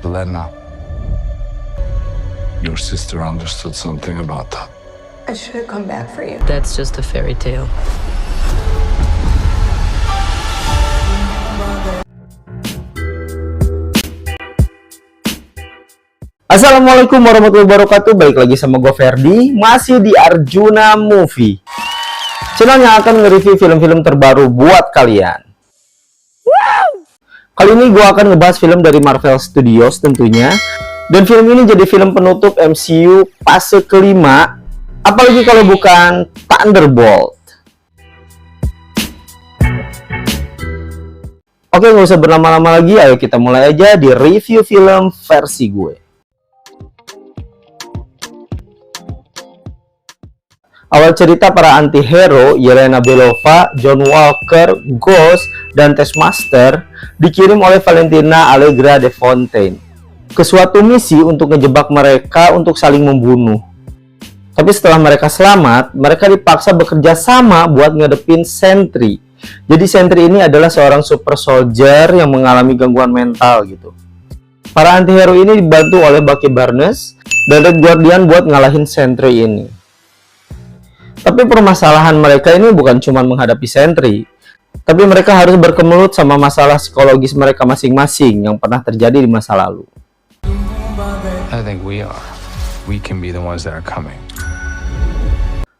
Elena, your sister understood something about that. I should have come back for you. That's just a fairy tale. Assalamualaikum warahmatullahi wabarakatuh. Balik lagi sama gue Ferdi, masih di Arjuna Movie, channel yang akan nge-review film-film terbaru buat kalian. Kali ini gue akan ngebahas film dari Marvel Studios tentunya. Dan film ini jadi film penutup MCU fase kelima, apalagi kalau bukan Thunderbolt. Oke, nggak usah berlama-lama lagi, ayo kita mulai aja di review film versi gue. Awal cerita para anti-hero Yelena Belova, John Walker, Ghost, dan Taskmaster dikirim oleh Valentina Allegra de Fontaine ke suatu misi untuk ngejebak mereka untuk saling membunuh. Tapi setelah mereka selamat, mereka dipaksa bekerja sama buat ngadepin Sentry. Jadi Sentry ini adalah seorang super soldier yang mengalami gangguan mental gitu. Para anti-hero ini dibantu oleh Bucky Barnes dan Red Guardian buat ngalahin Sentry ini. Tapi permasalahan mereka ini bukan cuma menghadapi Sentry, tapi mereka harus berkemelut sama masalah psikologis mereka masing-masing yang pernah terjadi di masa lalu. I think we can be the ones that are coming.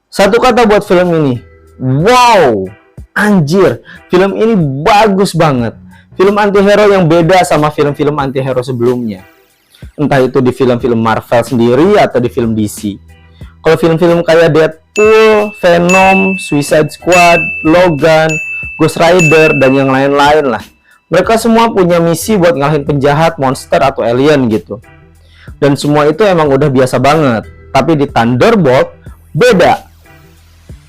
Satu kata buat film ini, wow, anjir, film ini bagus banget. Film anti-hero yang beda sama film-film anti-hero sebelumnya. Entah itu di film-film Marvel sendiri atau di film DC. Kalau film-film kayak Deadpool, Venom, Suicide Squad, Logan, Ghost Rider, dan yang lain-lain lah, mereka semua punya misi buat ngalahin penjahat, monster, atau alien gitu. Dan semua itu emang udah biasa banget. Tapi di Thunderbolt, beda.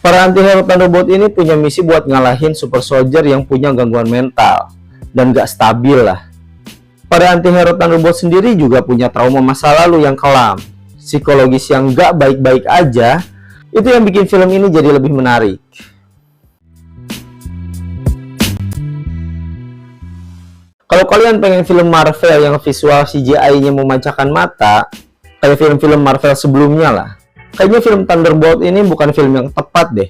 Para anti-hero Thunderbolt ini punya misi buat ngalahin super soldier yang punya gangguan mental dan gak stabil lah. Para anti-hero Thunderbolt sendiri juga punya trauma masa lalu yang kelam, psikologis yang gak baik-baik aja. Itu yang bikin film ini jadi lebih menarik. Kalau kalian pengen film Marvel yang visual CGI-nya memanjakan mata, kayak film-film Marvel sebelumnya lah, kayaknya film Thunderbolt ini bukan film yang tepat deh.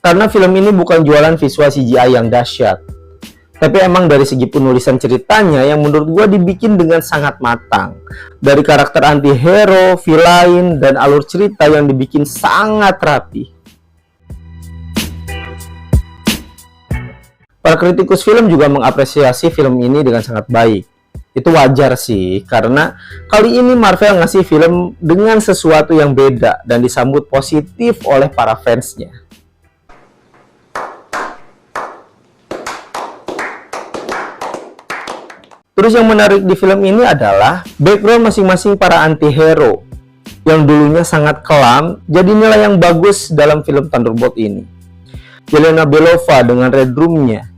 Karena film ini bukan jualan visual CGI yang dahsyat, tapi emang dari segi penulisan ceritanya yang menurut gua dibikin dengan sangat matang. Dari karakter anti-hero, villain, dan alur cerita yang dibikin sangat rapi. Para kritikus film juga mengapresiasi film ini dengan sangat baik. Itu wajar sih, karena kali ini Marvel ngasih film dengan sesuatu yang beda dan disambut positif oleh para fansnya. Terus yang menarik di film ini adalah background masing-masing para anti-hero yang dulunya sangat kelam, jadi nilai yang bagus dalam film Thunderbolt ini. Yelena Belova dengan Red Room-nya,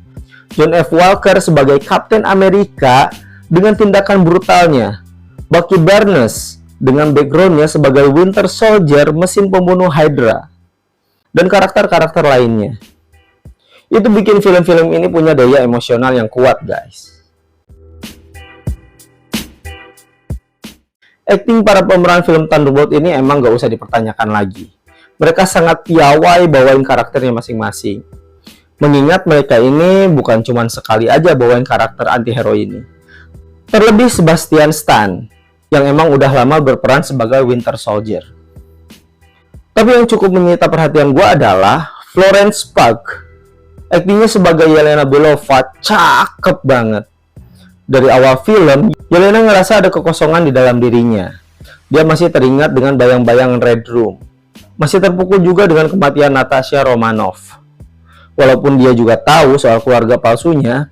John F. Walker sebagai Kapten Amerika dengan tindakan brutalnya, Bucky Barnes dengan background-nya sebagai Winter Soldier mesin pembunuh Hydra, dan karakter-karakter lainnya. Itu bikin film-film ini punya daya emosional yang kuat, guys. Acting para pemeran film Thunderbolt ini emang gak usah dipertanyakan lagi. Mereka sangat piawai bawain karakternya masing-masing. Mengingat mereka ini bukan cuma sekali aja bawain karakter anti-hero ini. Terlebih Sebastian Stan, yang emang udah lama berperan sebagai Winter Soldier. Tapi yang cukup menyita perhatian gue adalah Florence Pugh. Actingnya sebagai Yelena Belova cakep banget. Dari awal film, Yelena ngerasa ada kekosongan di dalam dirinya. Dia masih teringat dengan bayang-bayang Red Room. Masih terpukul juga dengan kematian Natasha Romanoff. Walaupun dia juga tahu soal keluarga palsunya,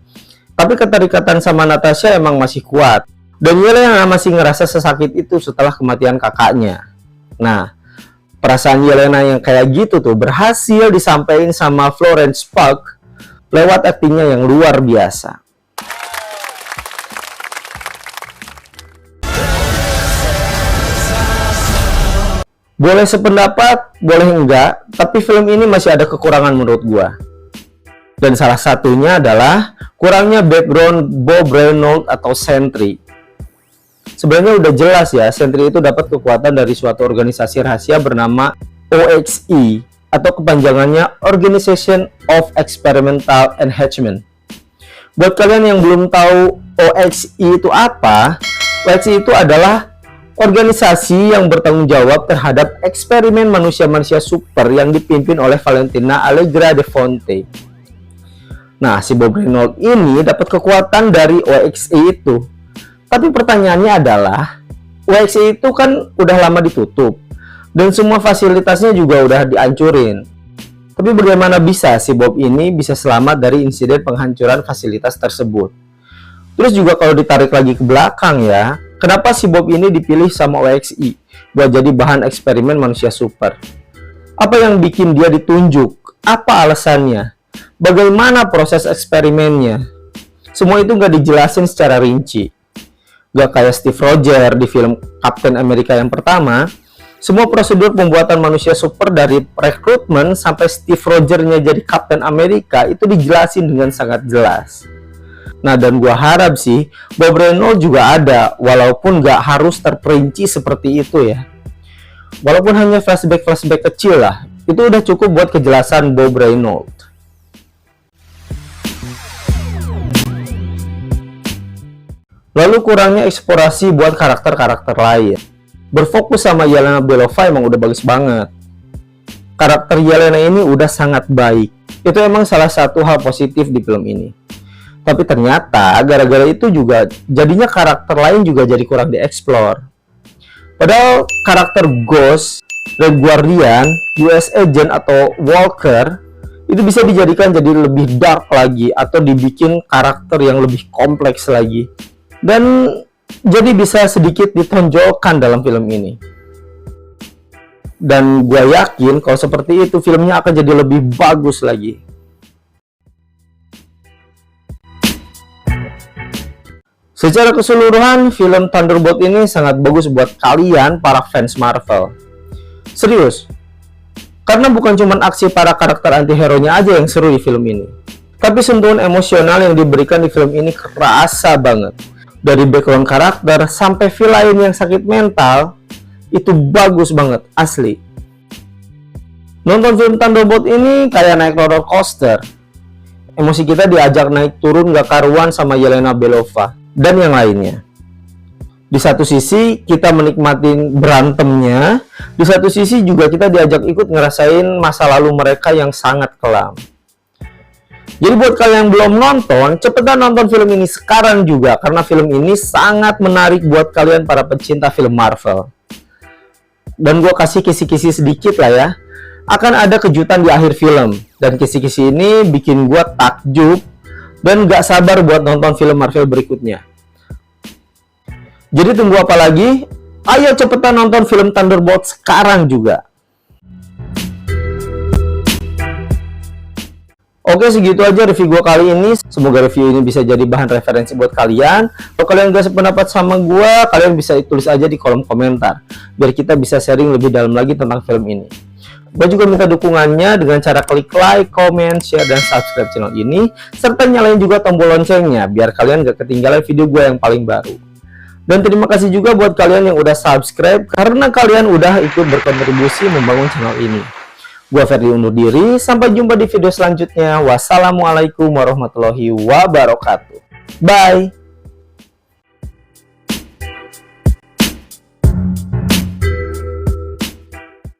tapi keterikatan sama Natasha emang masih kuat. Dan Yelena masih ngerasa sesakit itu setelah kematian kakaknya. Nah, perasaan Yelena yang kayak gitu tuh berhasil disampaikan sama Florence Pugh lewat aktingnya yang luar biasa. Boleh sependapat, boleh enggak, tapi film ini masih ada kekurangan menurut gua. Dan salah satunya adalah kurangnya background Bob Reynolds atau Sentry. Sebenarnya udah jelas ya, Sentry itu dapat kekuatan dari suatu organisasi rahasia bernama OXE atau kepanjangannya Organization of Experimental Enhancement. Buat kalian yang belum tahu OXE itu apa, OXE itu adalah organisasi yang bertanggung jawab terhadap eksperimen manusia-manusia super yang dipimpin oleh Valentina Allegra de Fonte. Nah, si Bob Reynolds ini dapat kekuatan dari OXE itu. Tapi pertanyaannya adalah, OXE itu kan udah lama ditutup, dan semua fasilitasnya juga udah dihancurin. Tapi bagaimana bisa si Bob ini bisa selamat dari insiden penghancuran fasilitas tersebut? Terus juga kalau ditarik lagi ke belakang ya, kenapa si Bob ini dipilih sama OXE buat jadi bahan eksperimen manusia super? Apa yang bikin dia ditunjuk? Apa alasannya? Bagaimana proses eksperimennya? Semua itu nggak dijelasin secara rinci. Gak kayak Steve Rogers di film Captain America yang pertama, semua prosedur pembuatan manusia super dari rekrutmen sampai Steve Rogers-nya jadi Captain America itu dijelasin dengan sangat jelas. Nah, dan gua harap sih Bob Reynolds juga ada, walaupun gak harus terperinci seperti itu ya. Walaupun hanya flashback-flashback kecil lah, itu udah cukup buat kejelasan Bob Reynolds. Lalu kurangnya eksplorasi buat karakter-karakter lain. Berfokus sama Yelena Belova emang udah bagus banget. Karakter Yelena ini udah sangat baik. Itu emang salah satu hal positif di film ini. Tapi ternyata gara-gara itu juga jadinya karakter lain juga jadi kurang dieksplor. Padahal karakter Ghost, Red Guardian, US Agent atau Walker itu bisa dijadikan jadi lebih dark lagi atau dibikin karakter yang lebih kompleks lagi. Dan jadi bisa sedikit ditonjolkan dalam film ini. Dan gue yakin kalau seperti itu filmnya akan jadi lebih bagus lagi. Secara keseluruhan, film Thunderbolt ini sangat bagus buat kalian para fans Marvel. Serius. Karena bukan cuma aksi para karakter anti-hero-nya aja yang seru di film ini. Tapi sentuhan emosional yang diberikan di film ini kerasa banget. Dari background karakter sampai villain yang sakit mental, itu bagus banget, asli. Nonton film Thunderbolt ini kayak naik roller coaster. Emosi kita diajak naik turun gak karuan sama Yelena Belova dan yang lainnya. Di satu sisi kita menikmati berantemnya, di satu sisi juga kita diajak ikut ngerasain masa lalu mereka yang sangat kelam. Jadi buat kalian yang belum nonton, cepetan nonton film ini sekarang juga, karena film ini sangat menarik buat kalian para pecinta film Marvel. Dan gue kasih kisi-kisi sedikit lah ya, akan ada kejutan di akhir film, dan kisi-kisi ini bikin gue takjub dan gak sabar buat nonton film Marvel berikutnya. Jadi tunggu apa lagi? Ayo cepetan nonton film Thunderbolt sekarang juga. Oke, segitu aja review gue kali ini. Semoga review ini bisa jadi bahan referensi buat kalian. Kalau kalian gak sependapat sama gue, kalian bisa tulis aja di kolom komentar, biar kita bisa sharing lebih dalam lagi tentang film ini. Gue juga minta dukungannya dengan cara klik like, comment, share, dan subscribe channel ini, serta nyalain juga tombol loncengnya, biar kalian gak ketinggalan video gue yang paling baru. Dan terima kasih juga buat kalian yang udah subscribe, karena kalian udah ikut berkontribusi membangun channel ini. Gua Ferdi undur diri, sampai jumpa di video selanjutnya. Wassalamualaikum warahmatullahi wabarakatuh. Bye.